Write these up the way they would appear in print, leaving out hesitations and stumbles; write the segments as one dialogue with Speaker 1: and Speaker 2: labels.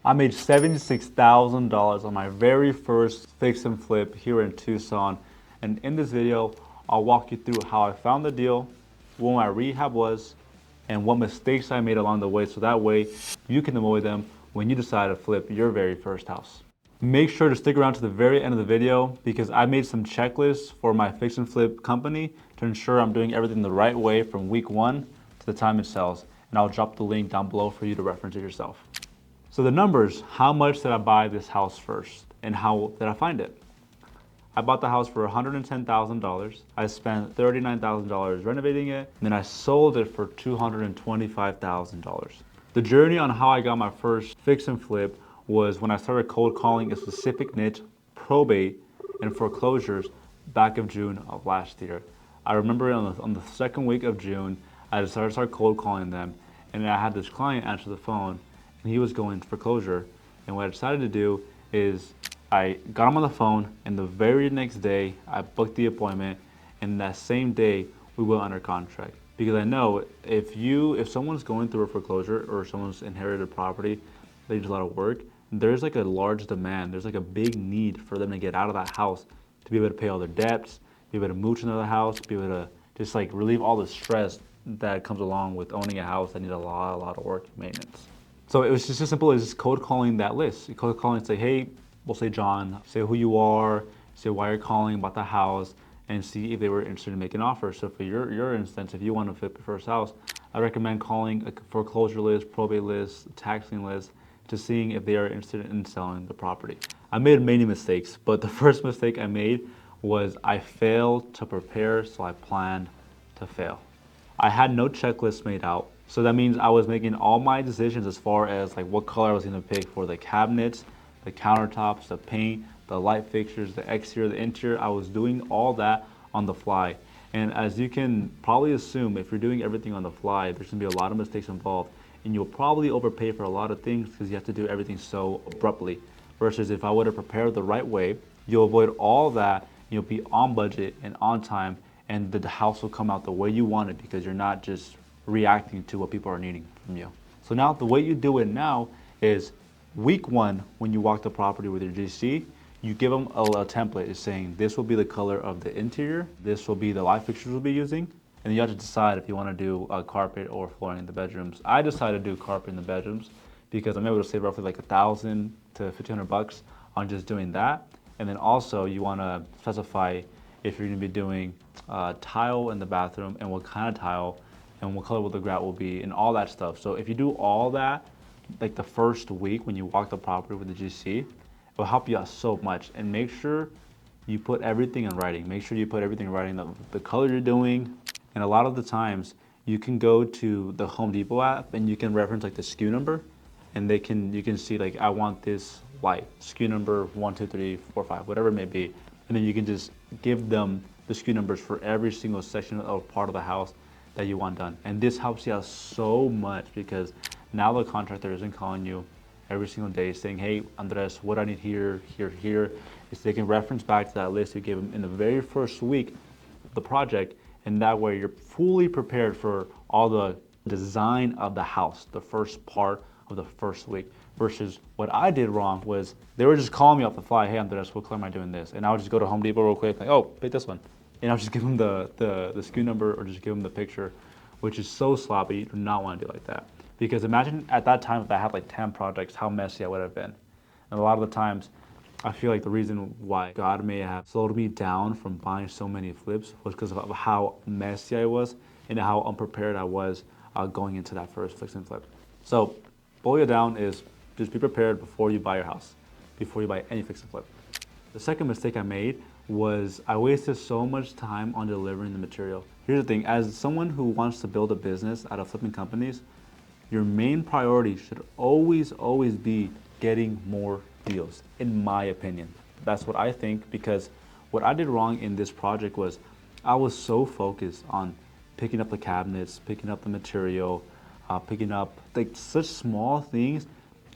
Speaker 1: I made $76,000 on my very first fix and flip here in Tucson. And in this video, I'll walk you through how I found the deal, what my rehab was, and what mistakes I made along the way so that way you can avoid them when you decide to flip your very first house. Make sure to stick around to the very end of the video because I made some checklists for my fix and flip company to ensure I'm doing everything the right way from week 1 to the time it sells. And I'll drop the link down below for you to reference it yourself. So the numbers, how much did I buy this house first and how did I find it? I bought the house for $110,000. I spent $39,000 renovating it, and then I sold it for $225,000. The journey on how I got my first fix and flip was when I started cold calling a specific niche, probate and foreclosures, back of June of last year. I remember on the second week of June, I decided to start cold calling them, and I had this client answer the phone, and he was going foreclosure. And what I decided to do is I got him on the phone, and the very next day I booked the appointment, and that same day we went under contract. Because I know if someone's going through a foreclosure or someone's inherited a property that needs a lot of work, there's like a large demand. There's like a big need for them to get out of that house to be able to pay all their debts, be able to move to another house, be able to just like relieve all the stress that comes along with owning a house that needs a lot of work and maintenance. So it was just as simple as cold calling that list. Cold calling and say, hey, we'll say John, say who you are, say why you're calling about the house, and see if they were interested in making an offer. So for your instance, if you want to flip your first house, I recommend calling a foreclosure list, probate list, taxing list, to seeing if they are interested in selling the property. I made many mistakes, but the first mistake I made was I failed to prepare, so I planned to fail. I had no checklist made out. So that means I was making all my decisions as far as like what color I was gonna pick for the cabinets, the countertops, the paint, the light fixtures, the exterior, the interior. I was doing all that on the fly. And as you can probably assume, if you're doing everything on the fly, there's gonna be a lot of mistakes involved. And you'll probably overpay for a lot of things because you have to do everything so abruptly. Versus if I would have prepared the right way, you'll avoid all that, you'll be on budget and on time, and the house will come out the way you want it because you're not just reacting to what people are needing from you. So now the way you do it now is week 1, when you walk the property with your GC, you give them a template. It's saying this will be the color of the interior, this will be the light fixtures we'll be using, and you have to decide if you want to do carpet or flooring in the bedrooms. I decided to do carpet in the bedrooms because I'm able to save roughly like $1,000 to $1,500 on just doing that. And then also you want to specify if you're going to be doing tile in the bathroom and what kind of tile and what color will the grout will be and all that stuff. So if you do all that, like the first week when you walk the property with the GC, it will help you out so much. And make sure you put everything in writing. Make sure you put everything in writing, the color you're doing. And a lot of the times you can go to the Home Depot app and you can reference like the SKU number, and you can see like I want this light, SKU number 1, 2, 3, 4, 5, whatever it may be. And then you can just give them the SKU numbers for every single section or part of the house that you want done. And this helps you out so much because now the contractor isn't calling you every single day saying, hey, Andres, what I need here, here. Is they can reference back to that list you gave them in the very first week of the project, and that way you're fully prepared for all the design of the house, the first part of the first week. Versus what I did wrong was they were just calling me off the fly, hey Andres, what color am I doing this? And I would just go to Home Depot real quick, like, oh, pick this one. And I'll just give them the SKU number or just give them the picture, which is so sloppy. You do not want to do like that. Because imagine at that time if I had like 10 projects, how messy I would have been. And a lot of the times, I feel like the reason why God may have slowed me down from buying so many flips was because of how messy I was and how unprepared I was going into that first fix and flip. So, boil it down is just be prepared before you buy your house, before you buy any fix and flip. The second mistake I made was I wasted so much time on delivering the material. Here's the thing, as someone who wants to build a business out of flipping companies, your main priority should always be getting more deals, in my opinion. That's what I think, because what I did wrong in this project was I was so focused on picking up the cabinets, picking up the material, picking up like such small things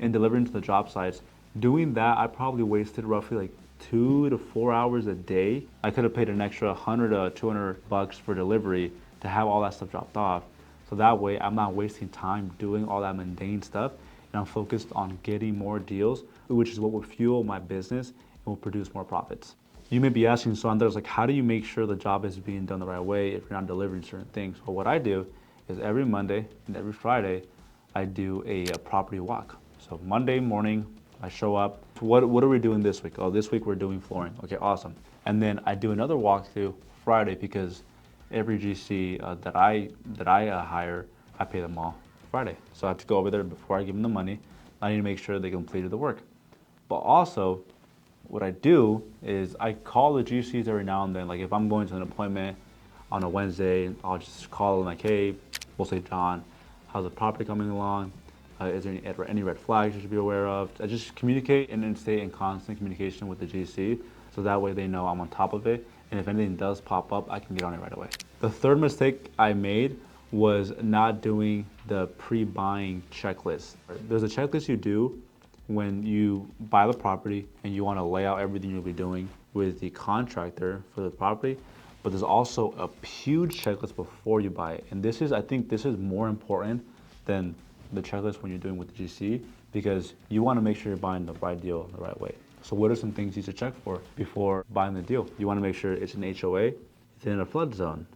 Speaker 1: and delivering to the job sites. Doing that, I probably wasted roughly like 2 to 4 hours a day. I could have paid an extra $100 to $200 for delivery to have all that stuff dropped off. So that way I'm not wasting time doing all that mundane stuff and I'm focused on getting more deals, which is what will fuel my business and will produce more profits. You may be asking, so Andres, like, how do you make sure the job is being done the right way if you're not delivering certain things? Well, what I do is every Monday and every Friday, I do a property walk. So Monday morning, I show up. What are we doing this week? Oh, this week we're doing flooring. Okay, awesome. And then I do another walkthrough Friday because every GC that I hire, I pay them all Friday. So I have to go over there before I give them the money. I need to make sure they completed the work. But also, what I do is I call the GCs every now and then. Like if I'm going to an appointment on a Wednesday, I'll just call them like, hey, we'll say, John, how's the property coming along? Is there any red flags you should be aware of? I just communicate and then stay in constant communication with the GC, so that way they know I'm on top of it. And if anything does pop up, I can get on it right away. The third mistake I made was not doing the pre-buying checklist. There's a checklist you do when you buy the property and you want to lay out everything you'll be doing with the contractor for the property, but there's also a huge checklist before you buy it. And this is, I think this is more important than the checklist when you're doing with the GC, because you want to make sure you're buying the right deal the right way. So what are some things you should check for before buying the deal? You want to make sure it's an HOA, it's in a flood zone.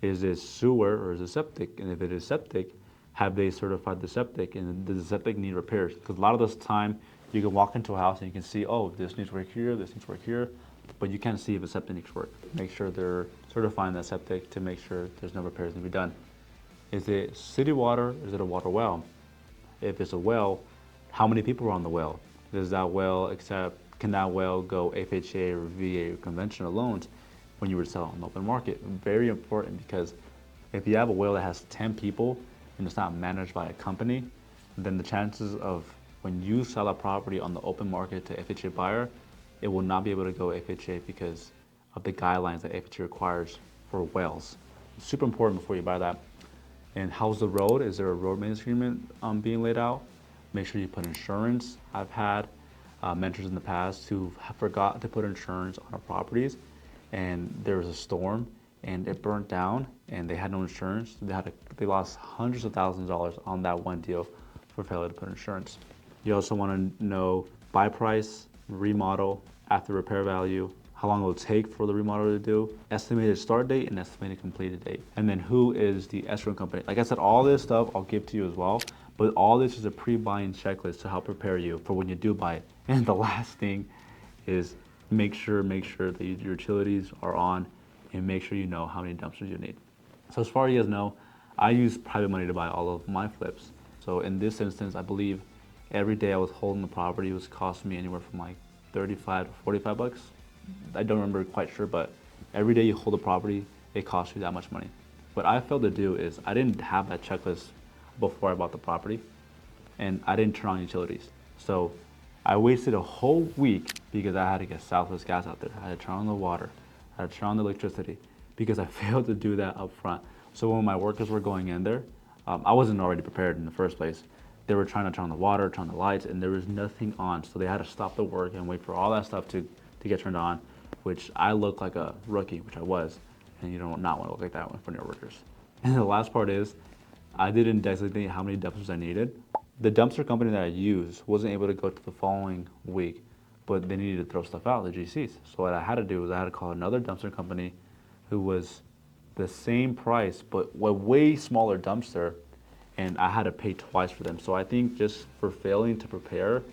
Speaker 1: Is it sewer or is it septic? And if it is septic, have they certified the septic, and does the septic need repairs? Because a lot of this time you can walk into a house and you can see, oh, this needs work here, this needs work here, but you can't see if the septic needs work. Make sure they're certifying that septic to make sure there's no repairs to be done. Is it city water or is it a water well? If it's a well, how many people are on the well? Does that well can that well go FHA or VA or conventional loans when you were selling on the open market? Very important, because if you have a well that has 10 people and it's not managed by a company, then the chances of when you sell a property on the open market to FHA buyer, it will not be able to go FHA because of the guidelines that FHA requires for wells. It's super important before you buy that. And how's the road? Is there a road maintenance agreement being laid out? Make sure you put insurance. I've had mentors in the past who forgot to put insurance on our properties, and there was a storm and it burnt down and they had no insurance. They lost hundreds of thousands of dollars on that one deal for failure to put insurance. You also want to know buy price, remodel, after repair value, how long it will take for the remodel to do, estimated start date and estimated completed date. And then who is the escrow company? Like I said, all this stuff I'll give to you as well, but all this is a pre-buying checklist to help prepare you for when you do buy it. And the last thing is make sure that your utilities are on, and make sure you know how many dumpsters you need. So as far as you guys know, I use private money to buy all of my flips. So in this instance, I believe every day I was holding the property was costing me anywhere from like 35 to 45 bucks. I don't remember quite sure, but every day you hold a property, it costs you that much money. What I failed to do is I didn't have that checklist before I bought the property, and I didn't turn on utilities. So I wasted a whole week because I had to get Southwest gas out there. I had to turn on the water, I had to turn on the electricity, because I failed to do that up front. So when my workers were going in there, I wasn't already prepared in the first place. They were trying to turn on the water, turn on the lights, and there was nothing on. So they had to stop the work and wait for all that stuff to get turned on, which I looked like a rookie, which I was, and you do not want to look like that in front of your workers. And the last part is, I didn't designate how many dumpsters I needed. The dumpster company that I used wasn't able to go to the following week, but they needed to throw stuff out, the GCs. So what I had to do was I had to call another dumpster company who was the same price, but a way smaller dumpster, and I had to pay twice for them. So I think just for failing to prepare,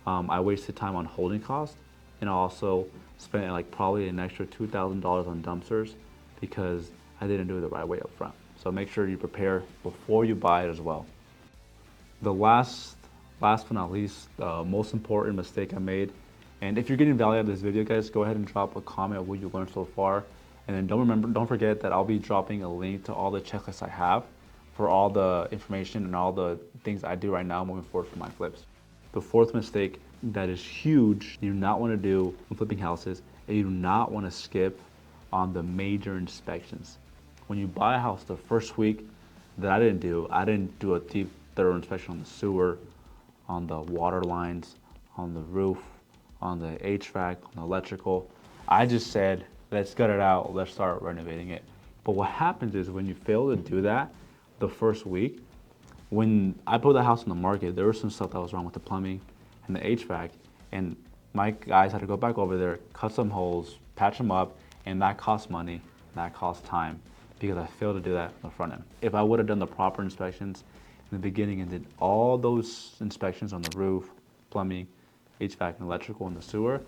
Speaker 1: I wasted time on holding costs, and I also spent like probably an extra $2,000 on dumpsters because I didn't do it the right way up front. So make sure you prepare before you buy it as well. The last but not least, most important mistake I made, and if you're getting value out of this video, guys, go ahead and drop a comment of what you learned so far. And then don't forget that I'll be dropping a link to all the checklists I have for all the information and all the things I do right now moving forward for my flips. The fourth mistake that is huge you do not want to do when flipping houses, and you do not want to skip on the major inspections. When you buy a house, the first week that I didn't do a deep thorough inspection on the sewer, on the water lines, on the roof, on the HVAC, on the electrical. I just said, let's gut it out, let's start renovating it. But what happens is when you fail to do that the first week, When I put the house on the market, there was some stuff that was wrong with the plumbing and the HVAC, and my guys had to go back over there, cut some holes, patch them up, and that cost money, that cost time, because I failed to do that on the front end. If I would have done the proper inspections in the beginning and did all those inspections on the roof, plumbing, HVAC, and electrical, and the sewer,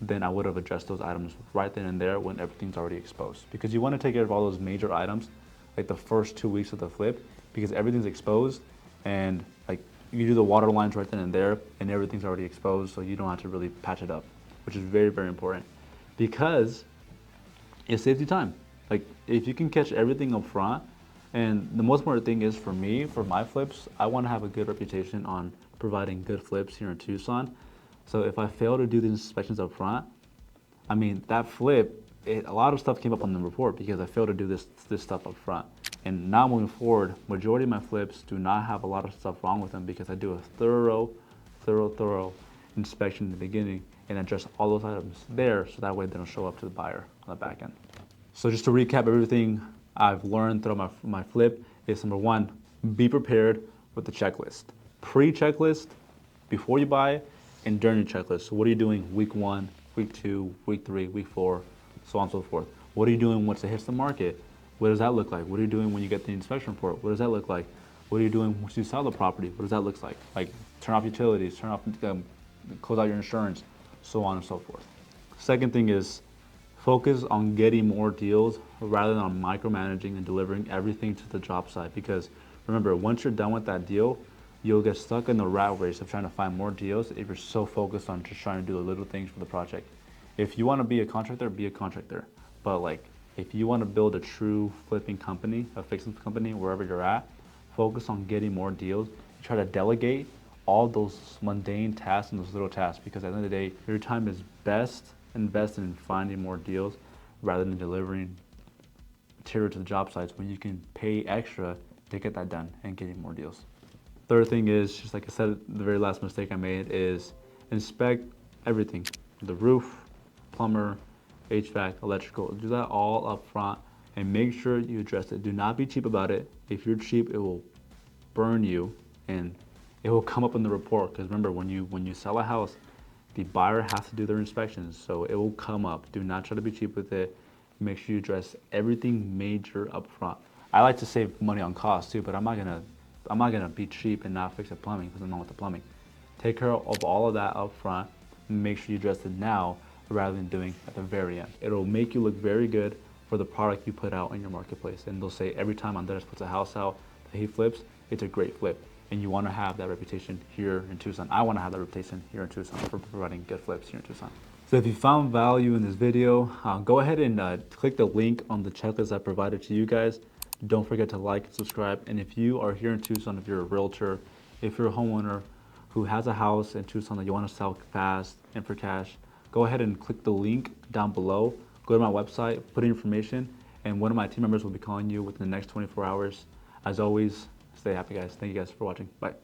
Speaker 1: then I would have addressed those items right then and there when everything's already exposed. Because you want to take care of all those major items like the first 2 weeks of the flip, because everything's exposed, and like you do the water lines right then and there, and everything's already exposed, so you don't have to really patch it up, which is very, very important, because it saves you time. Like if you can catch everything up front, and the most important thing is for me, for my flips, I want to have a good reputation on providing good flips here in Tucson. So if I fail to do the inspections up front, I mean, that flip, a lot of stuff came up on the report because I failed to do this stuff up front. And now moving forward, majority of my flips do not have a lot of stuff wrong with them because I do a thorough inspection in the beginning and address all those items there, so that way they don't show up to the buyer on the back end. So just to recap everything I've learned throughout my flip is, number one, be prepared with the checklist. Pre-checklist, before you buy, and during your checklist. So what are you doing week 1, week 2, week 3, week 4, so on and so forth. What are you doing once it hits the market? What does that look like? What are you doing when you get the inspection report? What does that look like? What are you doing once you sell the property? What does that look like? Like turn off utilities, close out your insurance, so on and so forth. Second thing is focus on getting more deals rather than on micromanaging and delivering everything to the job site. Because remember, once you're done with that deal, you'll get stuck in the rat race of trying to find more deals if you're so focused on just trying to do the little things for the project. If you want to be a contractor, be a contractor. But like, if you want to build a true flipping company, a fixing company, wherever you're at, focus on getting more deals. Try to delegate all those mundane tasks and those little tasks, because at the end of the day, your time is best invested in finding more deals rather than delivering material to the job sites when you can pay extra to get that done and getting more deals. Third thing is, just like I said, the very last mistake I made is inspect everything. The roof, plumber, HVAC, electrical, do that all up front and make sure you address it. Do not be cheap about it. If you're cheap, it will burn you and it will come up in the report. Because remember, when you sell a house, the buyer has to do their inspections, so it will come up. Do not try to be cheap with it. Make sure you address everything major up front. I like to save money on costs too, but I'm not gonna be cheap and not fix the plumbing because I'm not with the plumbing. Take care of all of that up front and make sure you address it now rather than doing at the very end. It'll make you look very good for the product you put out in your marketplace. And they'll say every time Andres puts a house out that he flips, it's a great flip. And you want to have that reputation here in Tucson. I want to have that reputation here in Tucson for providing good flips here in Tucson. So if you found value in this video, go ahead and click the link on the checklist I provided to you guys. Don't forget to like and subscribe. And if you are here in Tucson, if you're a realtor, if you're a homeowner who has a house in Tucson that you want to sell fast and for cash, go ahead and click the link down below. Go to my website, put in information, and one of my team members will be calling you within the next 24 hours. As always, stay happy, guys. Thank you guys for watching. Bye.